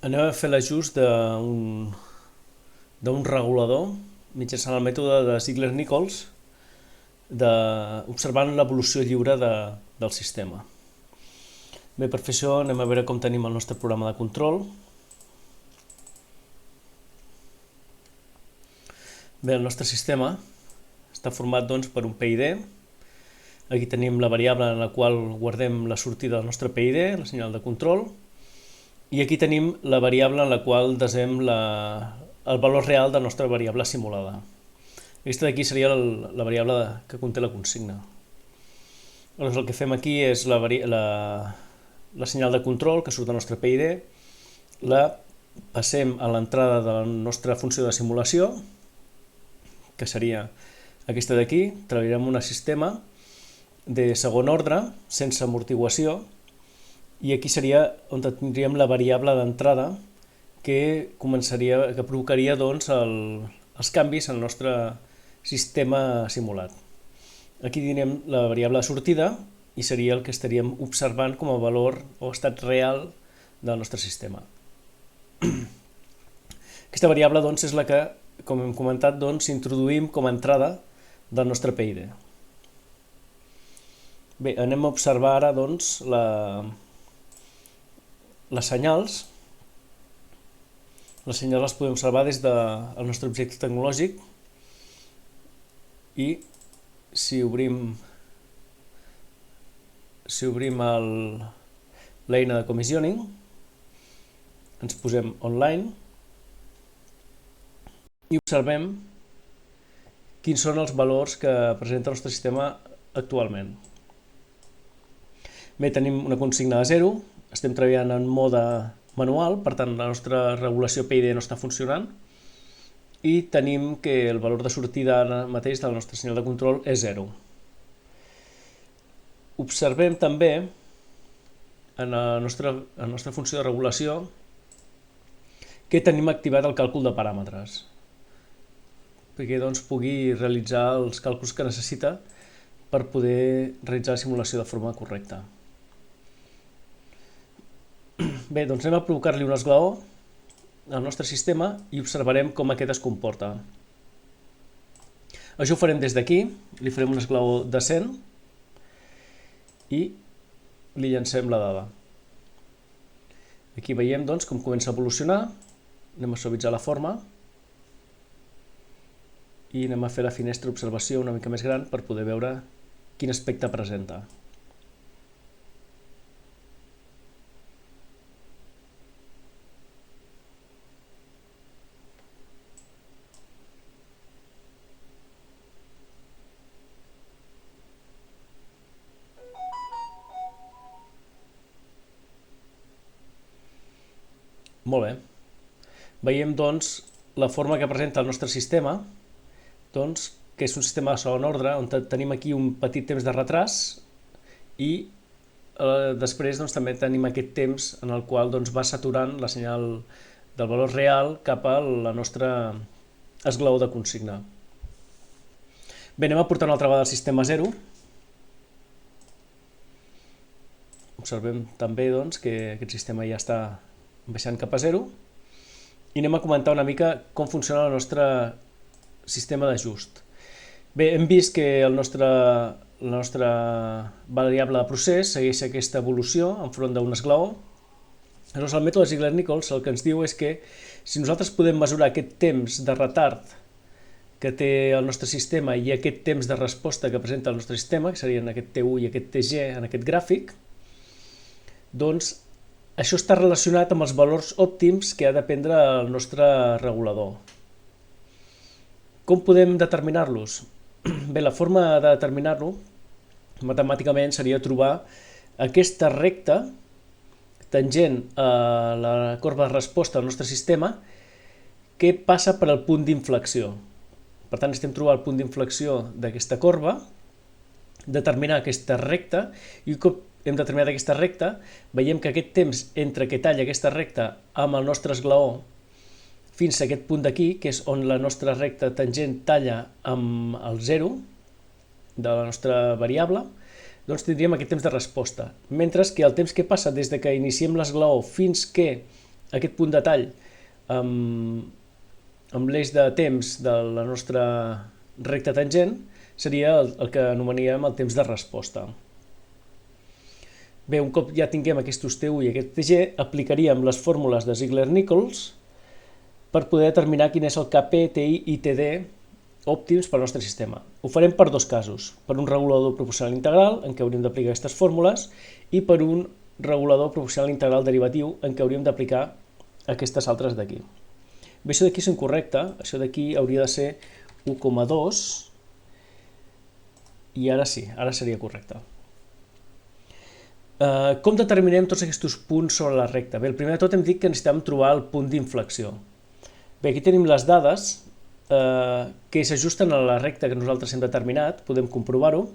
Anem a fer l'ajust d'un regulador mitjançant el mètode de Ziegler-Nichols observant l'evolució lliure del sistema. Bé, per fer això anem a veure com tenim el nostre programa de control. Bé, el nostre sistema està format per un PID. Aquí tenim la variable en la qual guardem la sortida del nostre PID, la senyal de control, i aquí tenim la variable en la qual desem el valor real de la nostra variable simulada. Aquesta d'aquí seria la variable que conté la consigna. Llavors el que fem aquí és la senyal de control que surt del nostre PID, la passem a l'entrada de la nostra funció de simulació, que seria aquesta d'aquí. Treballarem un sistema de segon ordre, sense amortiguació, i aquí seria on tindríem la variable d'entrada que provocaria els canvis en el nostre sistema simulat. Aquí tindríem la variable de sortida i seria el que estaríem observant com a valor o estat real del nostre sistema. Aquesta variable és la que, com hem comentat, introduïm com a entrada del nostre PID. Bé, anem a observar ara les senyals. Les senyals les podem observar des del nostre objecte tecnològic i si obrim l'eina de commissioning, ens posem online i observem quins són els valors que presenta el nostre sistema actualment. Bé, tenim una consigna de 0, estem treballant en mode manual, per tant la nostra regulació PID no està funcionant, i tenim que el valor de sortida ara mateix de la nostra senyal de control és 0. Observem també en la nostra funció de regulació que tenim activat el càlcul de paràmetres, perquè pugui realitzar els càlculs que necessita per poder realitzar la simulació de forma correcta. Bé, anem a provocar-li un esglaó al nostre sistema i observarem com aquest es comporta. Això ho farem des d'aquí, li farem un esglaó de 100 i li llancem la dada. Aquí veiem com comença a evolucionar, anem a suavitzar la forma i anem a fer la finestra d'observació una mica més gran per poder veure quin aspecte presenta. Molt bé. Veiem la forma que presenta el nostre sistema, que és un sistema de segon ordre, on tenim aquí un petit temps de retras i després també tenim aquest temps en el qual va saturant la senyal del valor real cap a la nostra esglaó de consigna. Bé, anem a portar una altra vegada el sistema a 0. Observem també que aquest sistema ja està baixant cap a 0 i anem a comentar una mica com funciona el nostre sistema d'ajust. Bé, hem vist que la nostra variable de procés segueix aquesta evolució enfront d'un esglaó. Llavors el mètode Ziegler-Nichols el que ens diu és que si nosaltres podem mesurar aquest temps de retard que té el nostre sistema i aquest temps de resposta que presenta el nostre sistema, que serien aquest T1 i aquest TG en aquest gràfic, això està relacionat amb els valors òptims que ha de prendre el nostre regulador. Com podem determinar-los? Bé, la forma de determinar-lo matemàticament seria trobar aquesta recta tangent a la corba de resposta del nostre sistema que passa per al punt d'inflexió. Per tant, estem trobant el punt d'inflexió d'aquesta corba, determinar aquesta recta, i un cop hem determinat aquesta recta, veiem que aquest temps entre que talla aquesta recta amb el nostre esglaó fins a aquest punt d'aquí, que és on la nostra recta tangent talla amb el 0 de la nostra variable, tindríem aquest temps de resposta. Mentre que el temps que passa des que iniciem l'esglaó fins que aquest punt de tall amb l'eix de temps de la nostra recta tangent seria el que anomeníem el temps de resposta. Bé, un cop ja tinguem aquests TU i aquest TG, aplicaríem les fórmules de Ziegler-Nichols per poder determinar quin és el Kp, Ti i Td òptims per al nostre sistema. Ho farem per dos casos, per un regulador proporcional integral, en què hauríem d'aplicar aquestes fórmules, i per un regulador proporcional integral derivatiu, en què hauríem d'aplicar aquestes altres d'aquí. Bé, això d'aquí és incorrecte, això d'aquí hauria de ser 1,2, i ara sí, ara seria correcte. Com determinem tots aquests punts sobre la recta? Bé, el primer de tot hem dit que necessitem trobar el punt d'inflexió. Bé, aquí tenim les dades que s'ajusten a la recta que nosaltres hem determinat, podem comprovar-ho.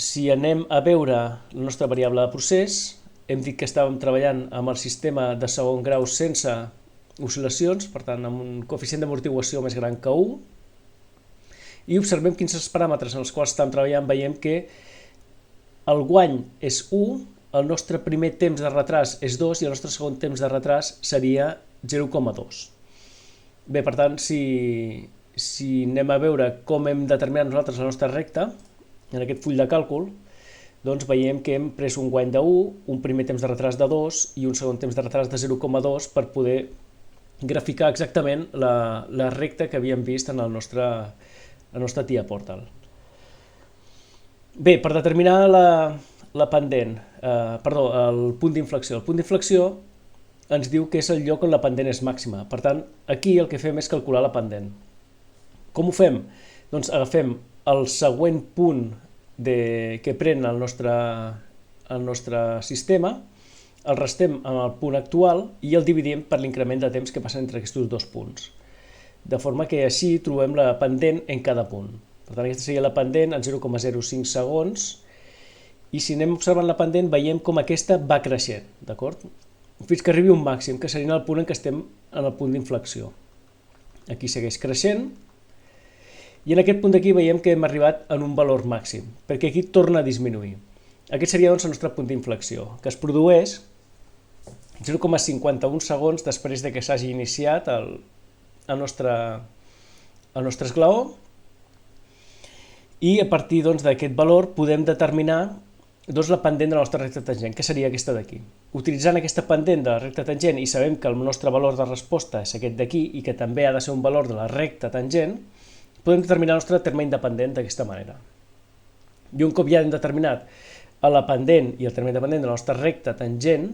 Si anem a veure la nostra variable de procés, hem dit que estàvem treballant amb el sistema de segon grau sense oscil·lacions, per tant amb un coeficient d'amortiguació més gran que 1, i observem quins els paràmetres en els quals estem treballant. Veiem que el guany és 1, el nostre primer temps de retras és 2 i el nostre segon temps de retras seria 0,2. Bé, per tant, si anem a veure com hem determinat nosaltres la nostra recta, en aquest full de càlcul, doncs veiem que hem pres un guany de 1, un primer temps de retras de 2 i un segon temps de retras de 0,2 per poder graficar exactament la recta que havíem vist en la nostra TIA Portal. Bé, per determinar el punt d'inflexió. El punt d'inflexió ens diu que és el lloc on la pendent és màxima. Per tant, aquí el que fem és calcular la pendent. Com ho fem? Doncs agafem el següent punt que pren el nostre sistema, el restem amb el punt actual i el dividim per l'increment de temps que passa entre aquests dos punts. De forma que així trobem la pendent en cada punt. Per tant, aquesta seria la pendent en 0,05 segons, i si anem observant la pendent veiem com aquesta va creixent, d'acord? Fins que arribi un màxim, que seria el punt en què estem en el punt d'inflexió. Aquí segueix creixent, i en aquest punt d'aquí veiem que hem arribat en un valor màxim, perquè aquí torna a disminuir. Aquest seria doncs el nostre punt d'inflexió, que es produeix 0,51 segons després que s'hagi iniciat el nostre esglaó, i a partir d'aquest valor podem determinar la pendent de la nostra recta tangent, que seria aquesta d'aquí. Utilitzant aquesta pendent de la recta tangent i sabem que el nostre valor de resposta és aquest d'aquí i que també ha de ser un valor de la recta tangent, podem determinar el nostre terme independent d'aquesta manera. I un cop ja hem determinat la pendent i el terme independent de la nostra recta tangent,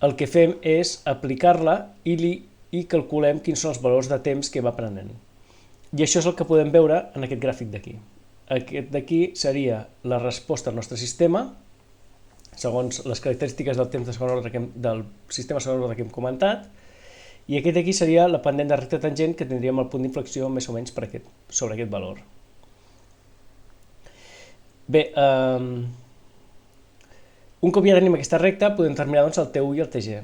el que fem és aplicar-la i calculem quins són els valors de temps que va prenent. I això és el que podem veure en aquest gràfic d'aquí. Aquest d'aquí seria la resposta al nostre sistema, segons les característiques del temps de segon ordre del sistema de segon ordre que hem comentat, i aquest d'aquí seria la pendent de recta tangent que tindríem el punt d'inflexió més o menys sobre aquest valor. Bé, un cop ja tenim aquesta recta, podem determinar el T1 i el TG.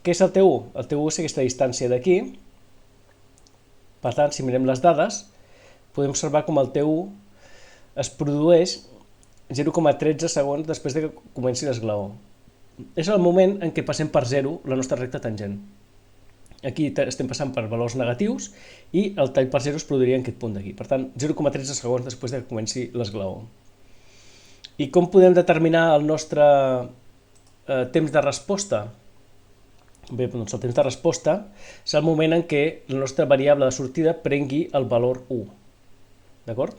Què és el T1? El T1 és aquesta distància d'aquí. Per tant, si mirem les dades, podem observar com el T1 es produeix 0,13 segons després que comenci l'esglaó. És el moment en què passem per 0 la nostra recta tangent. Aquí estem passant per valors negatius i el tall per 0 es produiria en aquest punt d'aquí. Per tant, 0,13 segons després que comenci l'esglaó. I com podem determinar el nostre temps de resposta? Bé, doncs el temps de resposta és el moment en què la nostra variable de sortida prengui el valor 1. D'acord?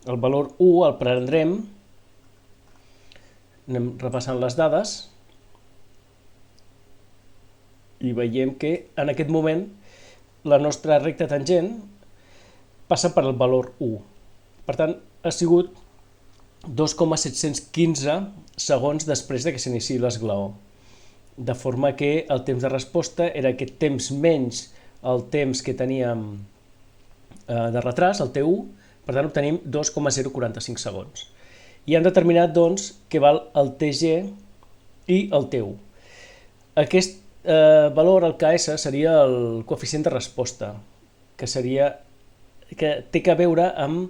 El valor 1 el prendrem, anem repassant les dades, i veiem que en aquest moment la nostra recta tangent passa per el valor 1. Per tant, ha sigut 2,715 segons després que s'iniciï l'esglaó. De forma que el temps de resposta era aquest temps menys el temps que teníem de retras, el T1, per tant obtenim 2,045 segons. I hem determinat doncs que val el TG i el T1. Aquest valor, el KS, seria el coeficient de resposta, que té a veure amb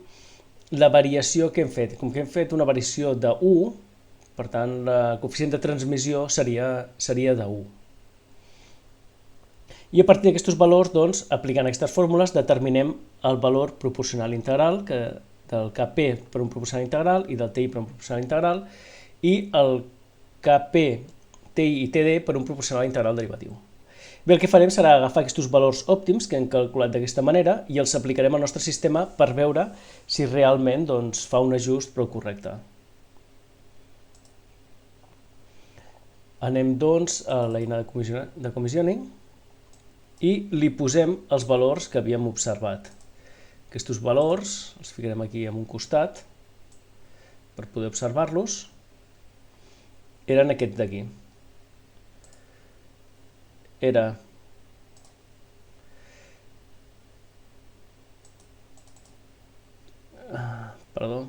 la variació que hem fet. Com que hem fet una variació de 1, Per tant, el coeficient de transmissió seria de 1. I a partir d'aquests valors, doncs, aplicant aquestes fórmules, determinem el valor proporcional integral del Kp per un proporcional integral i del Ti per un proporcional integral i el Kp, Ti i Td per un proporcional integral derivatiu. Bé, el que farem serà agafar aquests valors òptims que hem calculat d'aquesta manera i els aplicarem al nostre sistema per veure si realment fa un ajust prou correcte. Anem, doncs, a l'eina de commissioning i li posem els valors que havíem observat. Aquests valors els ficarem aquí en un costat per poder observar-los. Eren aquests d'aquí. Era perdó.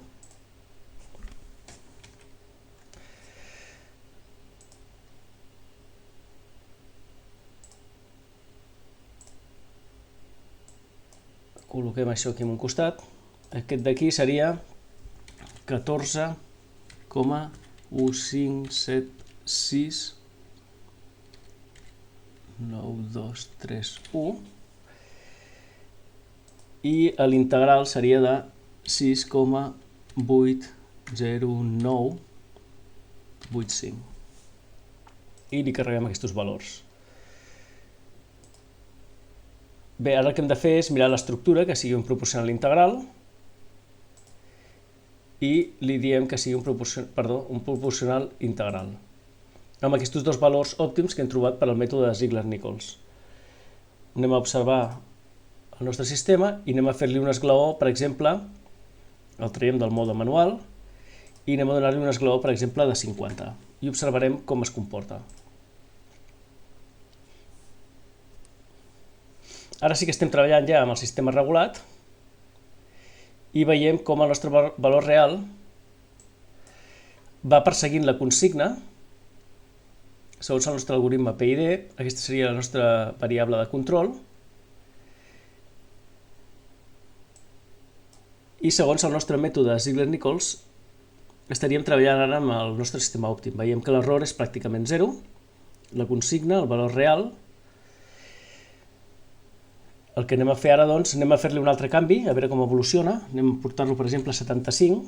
Col·loquem això aquí en un costat. Aquest d'aquí seria 14,1576923 i l'integral seria de 6,80985 i li carreguem aquests valors. Bé, ara el que hem de fer és mirar l'estructura, que sigui un proporcional integral, i li diem que sigui un proporcional integral, amb aquests dos valors òptims que hem trobat per al mètode de Ziegler-Nichols. Anem a observar el nostre sistema i anem a fer-li un esglaó, per exemple, el traiem del mode manual, i anem a donar-li un esglaó, per exemple, de 50, i observarem com es comporta. Ara sí que estem treballant ja amb el sistema regulat i veiem com el nostre valor real va perseguint la consigna segons el nostre algoritme PID. Aquesta seria la nostra variable de control i segons el nostre mètode Ziegler-Nichols estaríem treballant ara amb el nostre sistema òptim. Veiem que l'error és pràcticament 0, la consigna, el valor real. El que anem a fer ara, doncs, anem a fer-li un altre canvi, a veure com evoluciona. Anem a portar-lo, per exemple, a 75.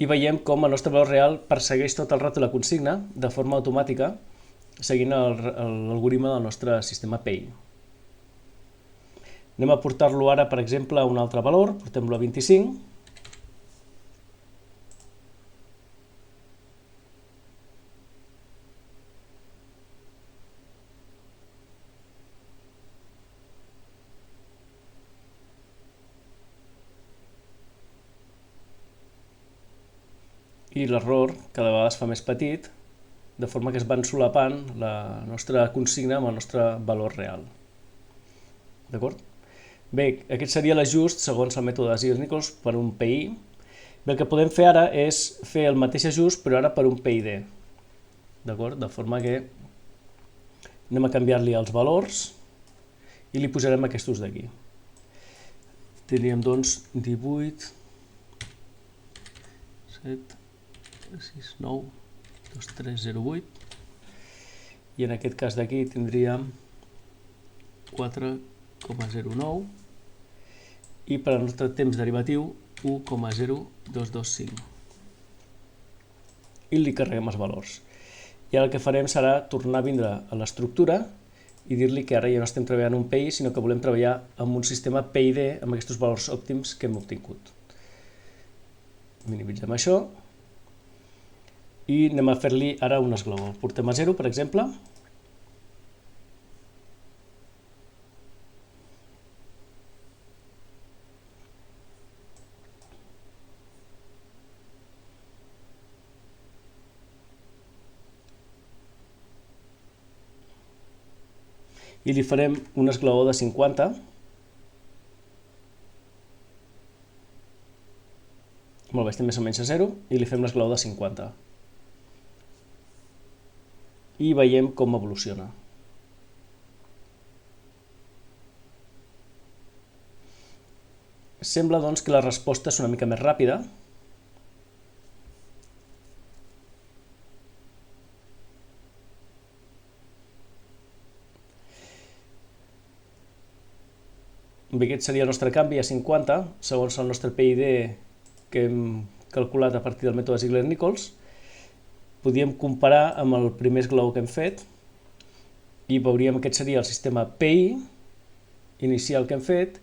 I veiem com el nostre valor real persegueix tot el rato la consigna de forma automàtica, seguint l'algoritme del nostre sistema PI. Anem a portar-lo ara, per exemple, a un altre valor, portem-lo a 25. I l'error cada vegada es fa més petit, de forma que es van solapant la nostra consigna amb el nostre valor real. D'acord? Bé, aquest seria l'ajust segons el mètode de Ziegler-Nichols per un PI. Bé, el que podem fer ara és fer el mateix ajust, però ara per un PID. D'acord? De forma que anem a canviar-li els valors i li posarem aquests d'aquí. Tindríem, doncs, 18, 7, 6, 9, 2, 3, 0, 8 i en aquest cas d'aquí tindríem 4,09 i per al nostre temps derivatiu 1,0225 i li carreguem els valors. I ara el que farem serà tornar a vindre a l'estructura i dir-li que ara ja no estem treballant un PI, sinó que volem treballar amb un sistema PID amb aquests valors òptims que hem obtingut. Minimitzem això i anem a fer-li ara un esglaó. Portem a 0, per exemple. I li farem un esglaó de 50. Molt bé, estem més o menys a 0 i li fem l'esglaó de 50. I veiem com evoluciona. sembla doncs que la resposta és una mica més ràpida. Bé, aquest seria el nostre canvi a 50, segons el nostre PID que hem calculat a partir del mètode Ziegler-Nichols. Podríem comparar amb el primer esglaó que hem fet i veuríem que aquest seria el sistema PI inicial que hem fet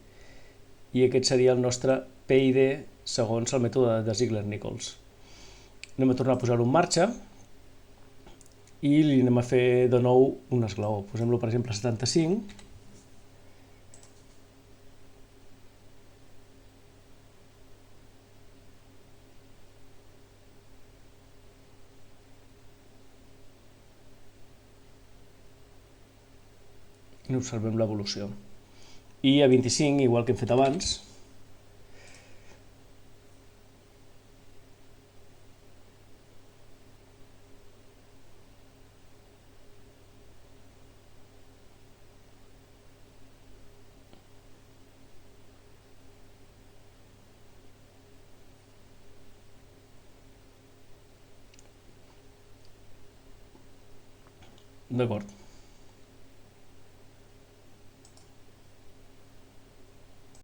i aquest seria el nostre PID segons el mètode de Ziegler-Nichols. Anem a tornar a posar-ho en marxa i li anem a fer de nou un esglaó. Posem-lo, per exemple, a 75. I observem l'evolució. I a 25, igual que hem fet abans, d'acord.